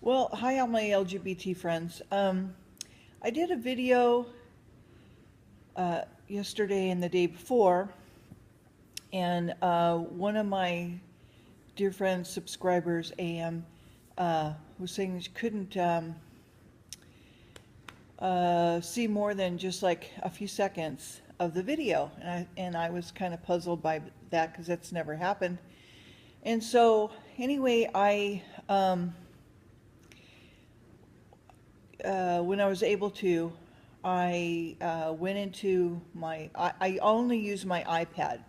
Well, hi, all my LGBT friends. I did a video yesterday and the day before, and one of my dear friends, subscribers, AM, was saying she couldn't see more than just like a few seconds of the video, and I was kind of puzzled by that because that's never happened. And so, anyway, when I was able to, I went into I only use my iPad.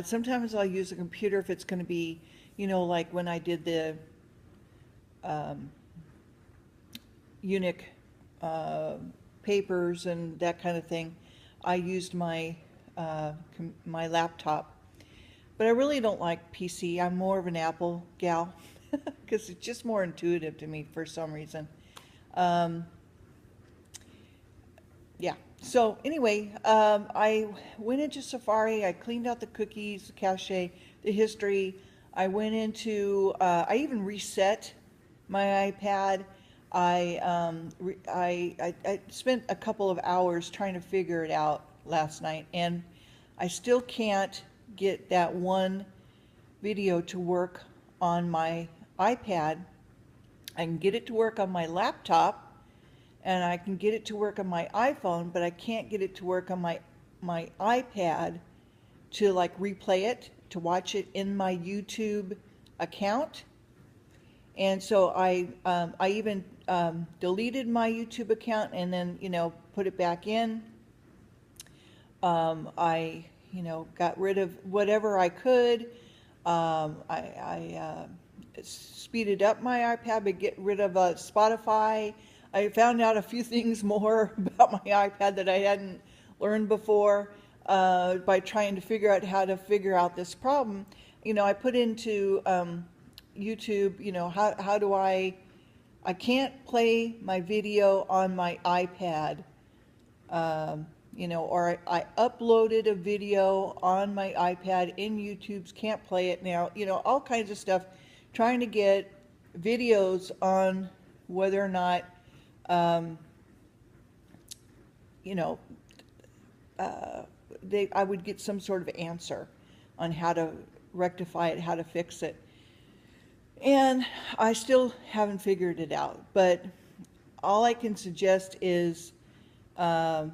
Sometimes I'll use a computer if it's going to be, like when I did the eunuch papers and that kind of thing. I used my my laptop. But I really don't like PC. I'm more of an Apple gal because it's just more intuitive to me for some reason. Yeah. So anyway, I went into Safari. I cleaned out the cookies, the cache, the history. I went into. I even reset my iPad. I spent a couple of hours trying to figure it out last night, and I still can't get that one video to work on my iPad. I can get it to work on my laptop, and I can get it to work on my iPhone, but I can't get it to work on my iPad to like replay it, to watch it in my YouTube account. And so I even deleted my YouTube account and then put it back in. I got rid of whatever I could. I speeded up my iPad to get rid of Spotify. I found out a few things more about my iPad that I hadn't learned before by trying to figure out how to figure out this problem. I put into YouTube, how do I can't play my video on my iPad. Or I uploaded a video on my iPad in YouTube's, can't play it now, all kinds of stuff, trying to get videos on whether or not, I would get some sort of answer on how to rectify it, how to fix it. And I still haven't figured it out, but all I can suggest is, play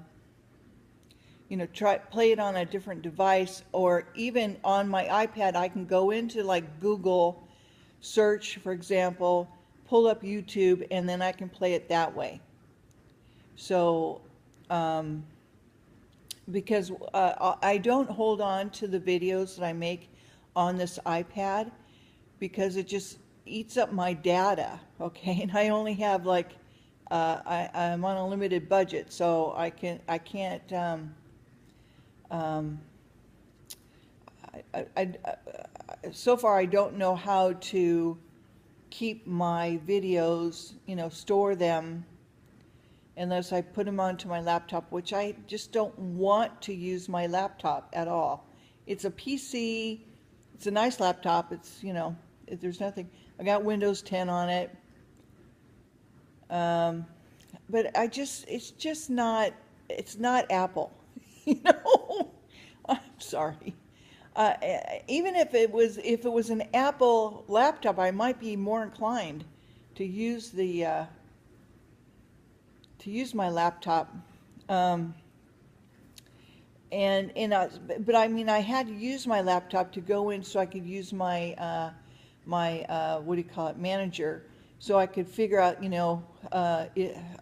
it on a different device, or even on my iPad, I can go into like Google search, for example, pull up YouTube, and then I can play it that way. So, because I don't hold on to the videos that I make on this iPad because it just eats up my data, okay? And I only have like, I'm on a limited budget, so I can't, so far I don't know how to keep my videos, store them unless I put them onto my laptop, which I just don't want to use my laptop at all. It's a PC, it's a nice laptop, it's, there's nothing, I got Windows 10 on it, but it's just not, it's not Apple. I'm sorry. Even if it was an Apple laptop, I might be more inclined to use my laptop. But I mean, I had to use my laptop to go in so I could use my what do you call it, manager, so I could figure out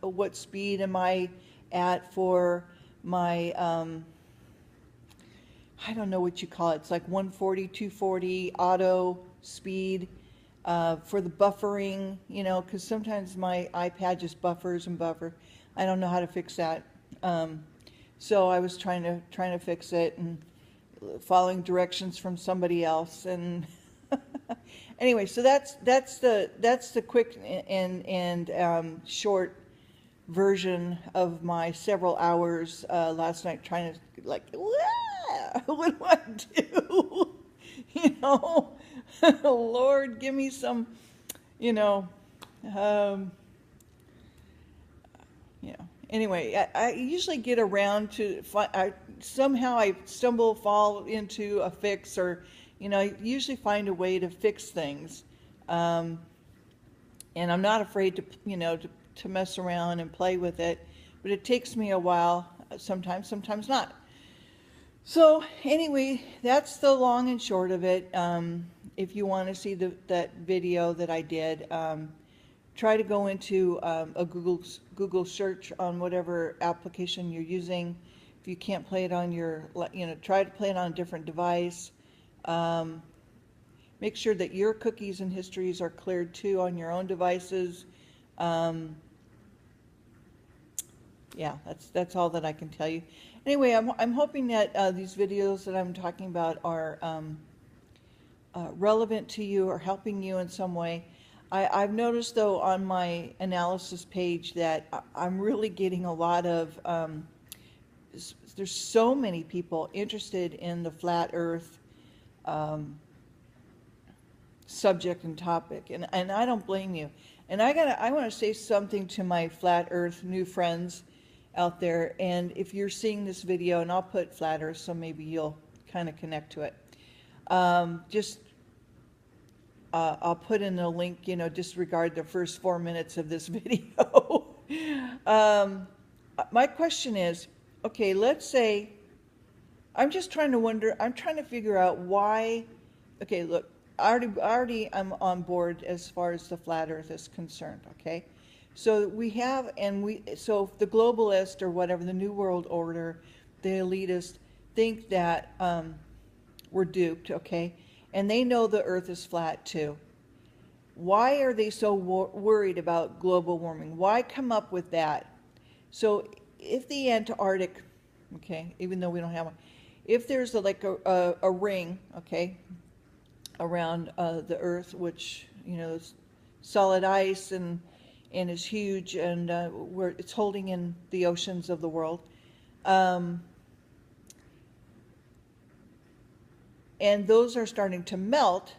what speed am I at for my I don't know what you call it. It's like 140, 240 auto speed for the buffering, because sometimes my iPad just buffers and buffers. I don't know how to fix that. So I was trying to fix it and following directions from somebody else. And anyway, so that's the quick and short version of my several hours last night trying to what do I do? Lord, give me some, Um, Anyway, I usually get around to somehow I fall into a fix, or I usually find a way to fix things, um, and I'm not afraid to to mess around and play with it, but it takes me a while, sometimes not. So anyway, that's the long and short of it. If you want to see that video that I did, try to go into a Google search on whatever application you're using. If you can't play it on your, try to play it on a different device. Make sure that your cookies and histories are cleared too on your own devices. Yeah, that's all that I can tell you. Anyway, I'm hoping that these videos that I'm talking about are relevant to you or helping you in some way. I've noticed, though, on my analysis page that I'm really getting a lot of, there's so many people interested in the flat earth subject and topic, and I don't blame you. And I want to say something to my flat earth new friends out there, and if you're seeing this video, and I'll put flat earth so maybe you'll kind of connect to it. I'll put in a link, disregard the first 4 minutes of this video. My question is, okay, let's say, I'm trying to figure out why, okay, look, already I'm on board as far as the flat earth is concerned, okay? So so the globalist or whatever, the New World Order, the elitists, think that we're duped, okay? And they know the earth is flat too. Why are they so worried about global warming? Why come up with that? So if the Antarctic, okay, even though we don't have one, if there's a ring, okay, around the earth, which, is solid ice and is huge, and where it's holding in the oceans of the world, and those are starting to melt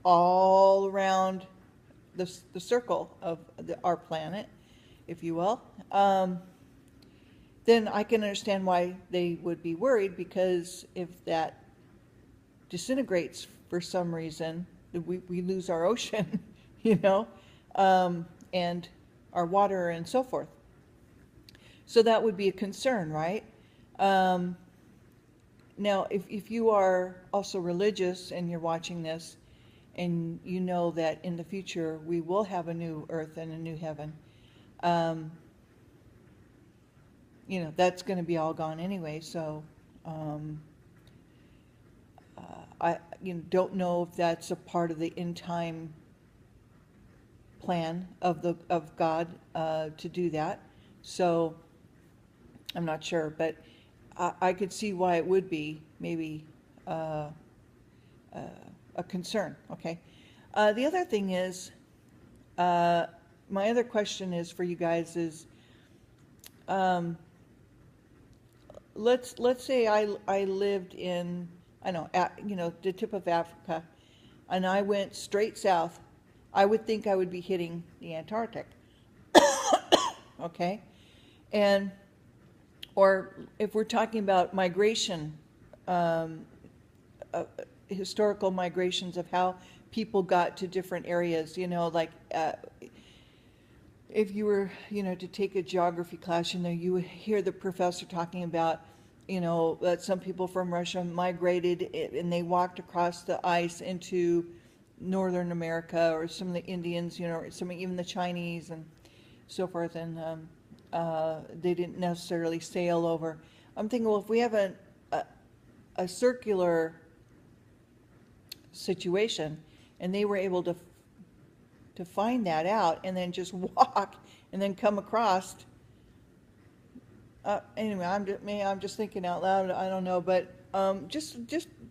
all around the circle of our planet, if you will, then I can understand why they would be worried, because if that disintegrates for some reason, we lose our ocean, and our water and so forth. So that would be a concern, right? Now, if you are also religious and you're watching this, and you know that in the future we will have a new earth and a new heaven, that's going to be all gone anyway. So I don't know if that's a part of the end time plan of God to do that. So I'm not sure, but I could see why it would be maybe a concern. Okay. The other thing is, my other question is for you guys is, let's say I lived in, the tip of Africa, and I went straight south. I would think I would be hitting the Antarctic. Okay, or if we're talking about migration, historical migrations of how people got to different areas, if you were, to take a geography class, you would hear the professor talking about, that some people from Russia migrated and they walked across the ice into Northern America, or some of the Indians, or even the Chinese and so forth, and they didn't necessarily sail over. I'm thinking, well, if we have a circular situation, and they were able to find that out and then just walk and then come across. Anyway, I'm just thinking out loud. I don't know, but just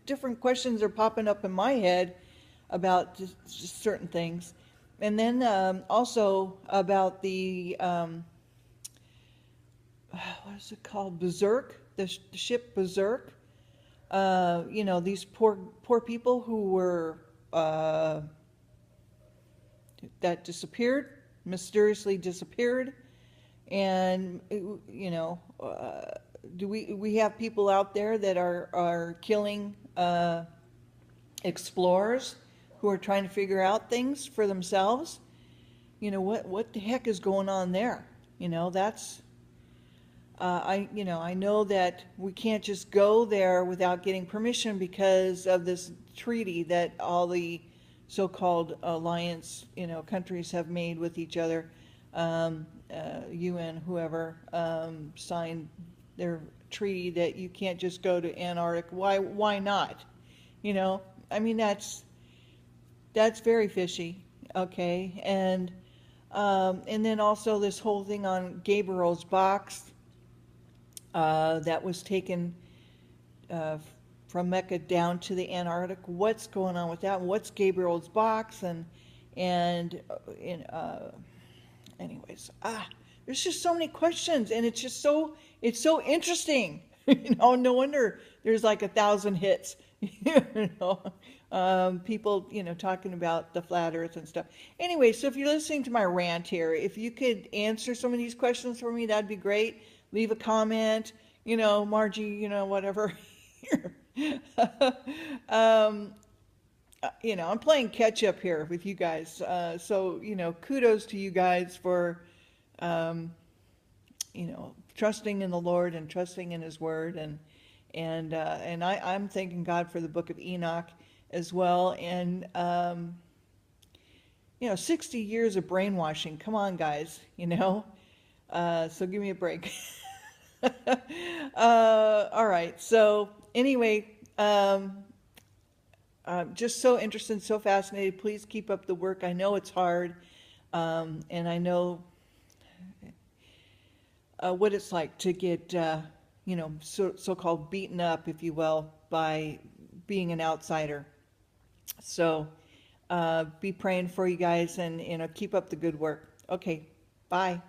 different questions are popping up in my head about just certain things, and then also about the what is it called? Berserk, the ship Berserk. These poor people who were that disappeared, mysteriously disappeared. And, do we have people out there that are killing explorers who are trying to figure out things for themselves? What the heck is going on there? That's I know that we can't just go there without getting permission because of this treaty that all the so-called alliance, countries have made with each other. UN, whoever, signed their treaty that you can't just go to Antarctica. Why not? That's very fishy. Okay. And then also this whole thing on Gabriel's box, that was taken from Mecca down to the Antarctic. What's going on with that? What's Gabriel's box? Anyways, there's just so many questions, and it's so interesting. No wonder there's like 1,000 hits. People, talking about the flat Earth and stuff. Anyway, so if you're listening to my rant here, if you could answer some of these questions for me, that'd be great. Leave a comment, Margie, whatever. I'm playing catch up here with you guys. So, kudos to you guys for, trusting in the Lord and trusting in His Word. And I'm thanking God for the book of Enoch as well. And, 60 years of brainwashing. Come on, guys, so give me a break. All right. So anyway, just so interested, so fascinated. Please keep up the work. I know it's hard. And I know what it's like to get, so-called beaten up, if you will, by being an outsider. So be praying for you guys and, keep up the good work. Okay. Bye.